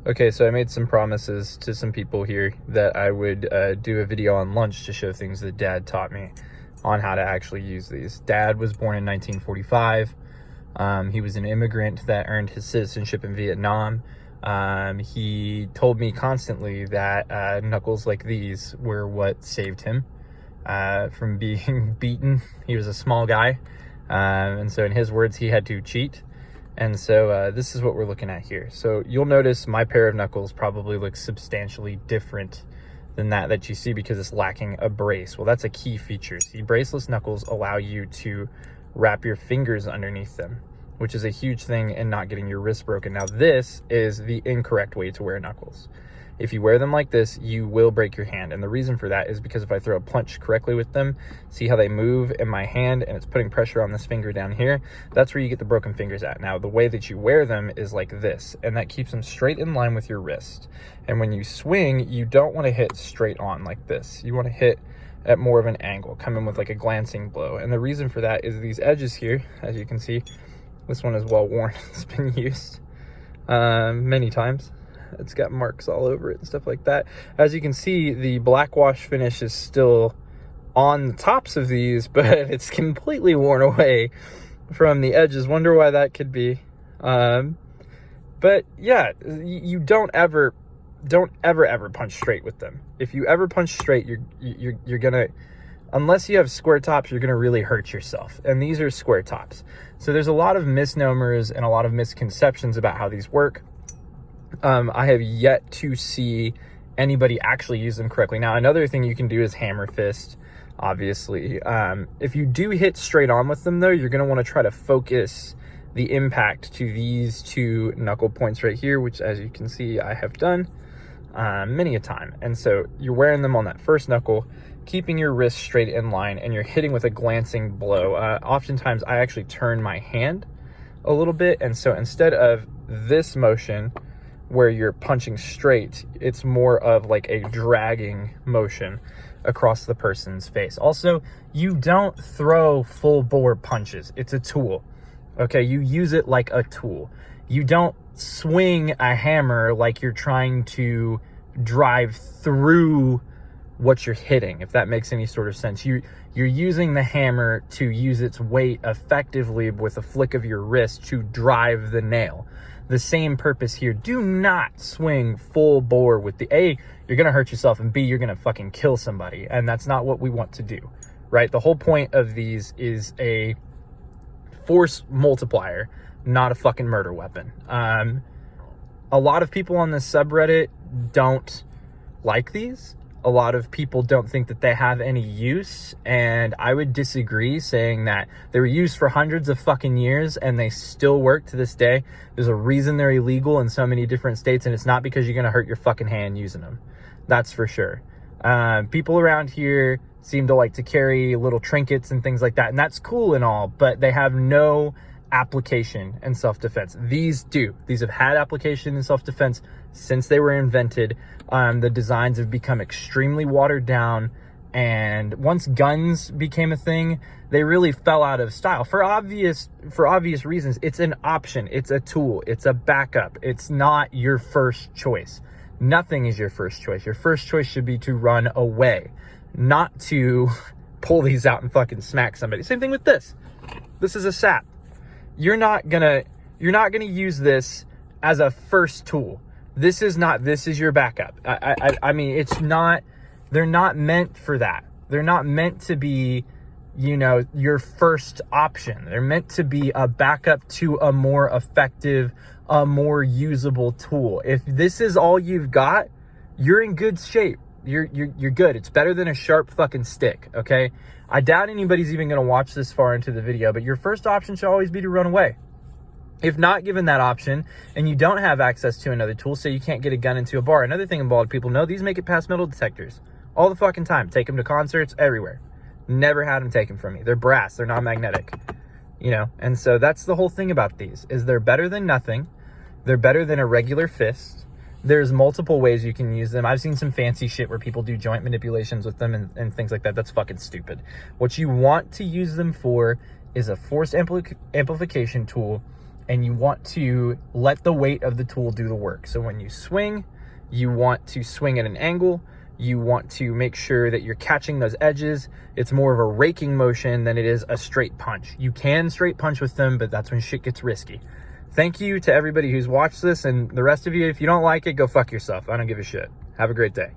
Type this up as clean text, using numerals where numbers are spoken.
Okay, so I made some promises to some people here that I would do a video on lunch to show things that Dad taught me on how to actually use these. Dad was born in 1945. He was an immigrant that earned his citizenship in Vietnam. He told me constantly that knuckles like these were what saved him from being beaten. He was a small guy, and so in his words, he had to cheat. And so this is what we're looking at here. So you'll notice my pair of knuckles probably looks substantially different than that you see because it's lacking a brace. Well, that's a key feature. See, braceless knuckles allow you to wrap your fingers underneath them, which is a huge thing in not getting your wrist broken. Now, this is the incorrect way to wear knuckles. If you wear them like this, you will break your hand. And the reason for that is because if I throw a punch correctly with them, see how they move in my hand and it's putting pressure on this finger down here? That's where you get the broken fingers at. Now, the way that you wear them is like this, and that keeps them straight in line with your wrist. And when you swing, you don't want to hit straight on like this. You want to hit at more of an angle, come in with like a glancing blow. And the reason for that is these edges here, as you can see, this one is well worn. It's been used many times. It's got marks all over it and stuff like that. As you can see, the black wash finish is still on the tops of these, but it's completely worn away from the edges. Wonder why that could be. But yeah, you don't ever punch straight with them. If you ever punch straight, you're gonna, unless you have square tops, you're gonna really hurt yourself. And these are square tops. So there's a lot of misnomers and a lot of misconceptions about how these work. I have yet to see anybody actually use them correctly. Now, another thing you can do is hammer fist, obviously. If you do hit straight on with them, though, you're going to want to try to focus the impact to these two knuckle points right here, which, as you can see, I have done many a time. And so you're wearing them on that first knuckle, keeping your wrist straight in line, and you're hitting with a glancing blow. Oftentimes, I actually turn my hand a little bit, and so instead of this motion where you're punching straight, it's more of like a dragging motion across the person's face. Also, you don't throw full bore punches. It's a tool. Okay, you use it like a tool. You don't swing a hammer like you're trying to drive through what you're hitting, if that makes any sort of sense. You're using the hammer to use its weight effectively with a flick of your wrist to drive the nail. The same purpose here. Do not swing full bore with the A, you're gonna hurt yourself, and B, you're gonna fucking kill somebody, and that's not what we want to do, right? The whole point of these is a force multiplier, not a fucking murder weapon. A lot of people on this subreddit don't like these. A lot of people don't think that they have any use, and I would disagree, saying that they were used for hundreds of fucking years and they still work to this day. There's a reason they're illegal in so many different states, and it's not because you're gonna hurt your fucking hand using them. That's for sure. People around here seem to like to carry little trinkets and things like that, and that's cool and all, but they have no application in self-defense. These do. These have had application in self-defense since they were invented. The designs have become extremely watered down, and once guns became a thing, they really fell out of style for obvious reasons. It's an option, it's a tool, it's a backup. It's not your first choice. Nothing is your first choice. Your first choice should be to run away, not to pull these out and fucking smack somebody. Same thing with this. This is a sap. You're not gonna use this as a first tool. This is your backup. I mean, it's not, they're not meant for that. They're not meant to be, your first option. They're meant to be a backup to a more effective, a more usable tool. If this is all you've got, you're in good shape. You're good. It's better than a sharp fucking stick, okay? I doubt anybody's even gonna watch this far into the video, but your first option should always be to run away. If not given that option, and you don't have access to another tool, say you can't get a gun into a bar. Another thing bald people know, these make it past metal detectors all the fucking time. Take them to concerts, everywhere. Never had them taken from me. They're brass, they're not magnetic, and so that's the whole thing about these, is they're better than nothing. They're better than a regular fist. There's multiple ways you can use them. I've seen some fancy shit where people do joint manipulations with them and things like that. That's fucking stupid. What you want to use them for is a force amplification tool and you want to let the weight of the tool do the work. So when you swing, you want to swing at an angle. You want to make sure that you're catching those edges. It's more of a raking motion than it is a straight punch. You can straight punch with them, but that's when shit gets risky. Thank you to everybody who's watched this, and the rest of you, if you don't like it, go fuck yourself. I don't give a shit. Have a great day.